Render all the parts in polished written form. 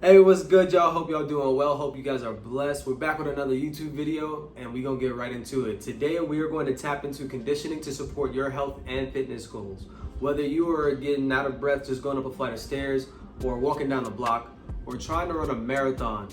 Hey, what's good, y'all? Hope y'all doing well. Hope you guys are blessed. We're back with another YouTube video, and we're gonna get right into it. Today, we are going to tap into conditioning to support your health and fitness goals. Whether you are getting out of breath just going up a flight of stairs, or walking down the block, or trying to run a marathon,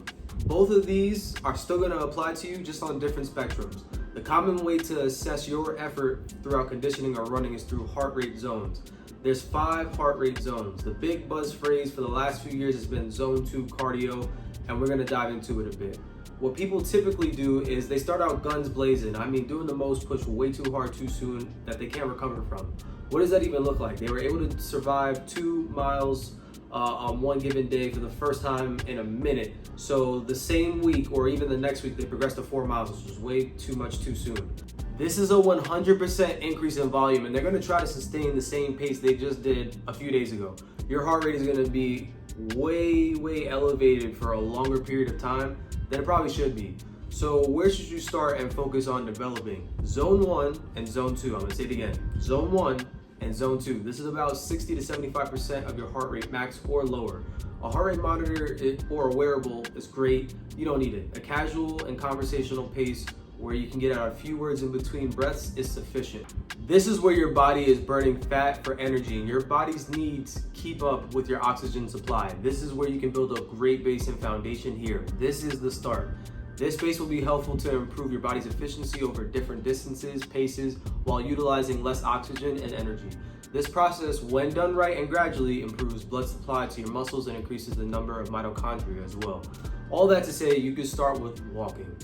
both of these are still gonna apply to you, just on different spectrums. The common way to assess your effort throughout conditioning or running is through heart rate zones. There's 5 heart rate zones. The big buzz phrase for the last few years has been zone 2 cardio, and we're gonna dive into it a bit. What people typically do is they start out guns blazing. I mean, doing the most, push way too hard too soon that they can't recover from. What does that even look like? They were able to survive 2 miles on one given day for the first time in a minute. So the same week or even the next week, they progressed to 4 miles, which was way too much too soon. This is a 100% increase in volume, and they're gonna try to sustain the same pace they just did a few days ago. Your heart rate is gonna be way elevated for a longer period of time than it probably should be. So where should you start and focus on developing? Zone 1 and zone 2. I'm gonna say it again. Zone 1 and zone 2. This is about 60 to 75% of your heart rate max or lower. A heart rate monitor or a wearable is great. You don't need it. A casual and conversational pace where you can get out a few words in between breaths is sufficient. This is where your body is burning fat for energy, and your body's needs keep up with your oxygen supply. This is where you can build a great base and foundation here. This is the start. This base will be helpful to improve your body's efficiency over different distances, paces, while utilizing less oxygen and energy. This process, when done right and gradually, improves blood supply to your muscles and increases the number of mitochondria as well. All that to say, you could start with walking.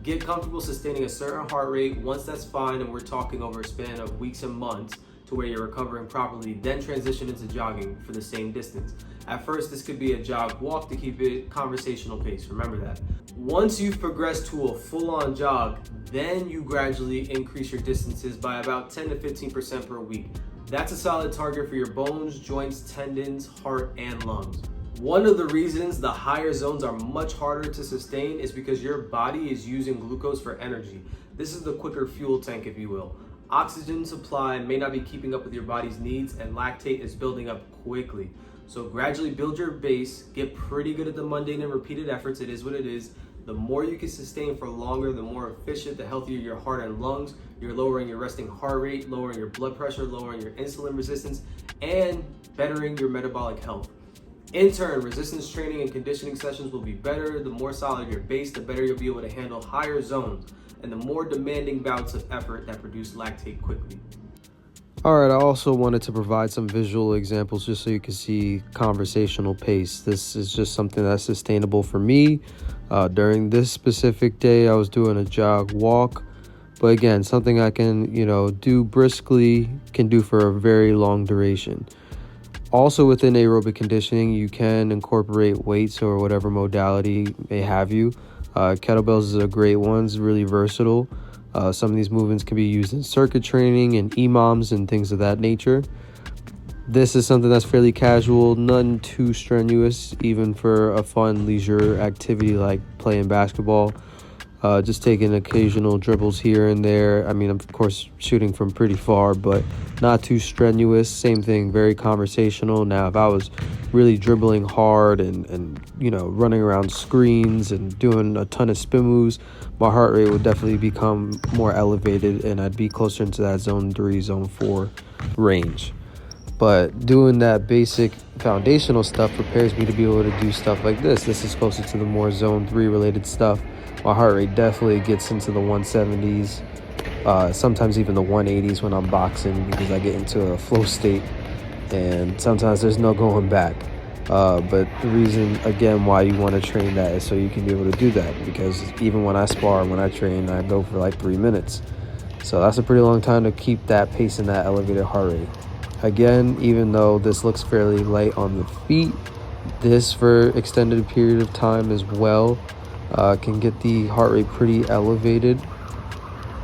Get comfortable sustaining a certain heart rate. Once that's fine, and we're talking over a span of weeks and months to where you're recovering properly, then transition into jogging for the same distance. At first, this could be a jog walk to keep it conversational pace. Remember that. Once you've progressed to a full-on jog, then you gradually increase your distances by about 10 to 15% per week. That's a solid target for your bones, joints, tendons, heart, and lungs. One of the reasons the higher zones are much harder to sustain is because your body is using glucose for energy. This is the quicker fuel tank, if you will. Oxygen supply may not be keeping up with your body's needs, and lactate is building up quickly. So gradually build your base, get pretty good at the mundane and repeated efforts. It is what it is. The more you can sustain for longer, the more efficient, the healthier your heart and lungs. You're lowering your resting heart rate, lowering your blood pressure, lowering your insulin resistance, and bettering your metabolic health. In turn, resistance training and conditioning sessions will be better. The more solid your base, the better you'll be able to handle higher zones and the more demanding bouts of effort that produce lactate quickly. All right, I also wanted to provide some visual examples just so you can see conversational pace. This is just something that's sustainable for me. During this specific day, I was doing a jog walk, but again, something I can, do briskly, can do for a very long duration. Also within aerobic conditioning, you can incorporate weights or whatever modality may have you. Kettlebells is a great one. It's really versatile. Some of these movements can be used in circuit training and EMOMs and things of that nature. This is something that's fairly casual, none too strenuous, even for a fun leisure activity like playing basketball. Just taking occasional dribbles here and there. I mean, of course, shooting from pretty far, but not too strenuous. Same thing, very conversational. Now, if I was really dribbling hard and running around screens and doing a ton of spin moves, my heart rate would definitely become more elevated, and I'd be closer into that zone 3, zone 4 range. But doing that basic foundational stuff prepares me to be able to do stuff like this. This is closer to the more zone 3 related stuff. My heart rate definitely gets into the 170s, sometimes even the 180s when I'm boxing, because I get into a flow state and sometimes there's no going back. But the reason, again, why you want to train that is so you can be able to do that, because even when I spar, when I train, I go for like 3 minutes. So that's a pretty long time to keep that pace and that elevated heart rate. Again, even though this looks fairly light on the feet, this for extended period of time as well can get the heart rate pretty elevated.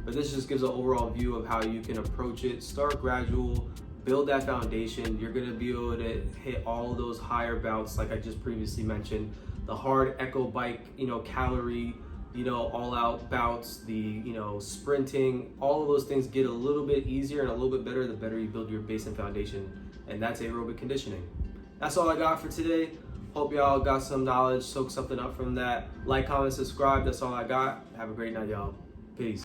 But this just gives an overall view of how you can approach it. Start gradual, build that foundation. You're gonna be able to hit all those higher bouts like I just previously mentioned. The hard echo bike, calorie, all out bouts, the, sprinting, all of those things get a little bit easier and a little bit better the better you build your base and foundation. And that's aerobic conditioning. That's all I got for today. Hope y'all got some knowledge, soak something up from that. Like, comment, subscribe. That's all I got. Have a great night, y'all. Peace.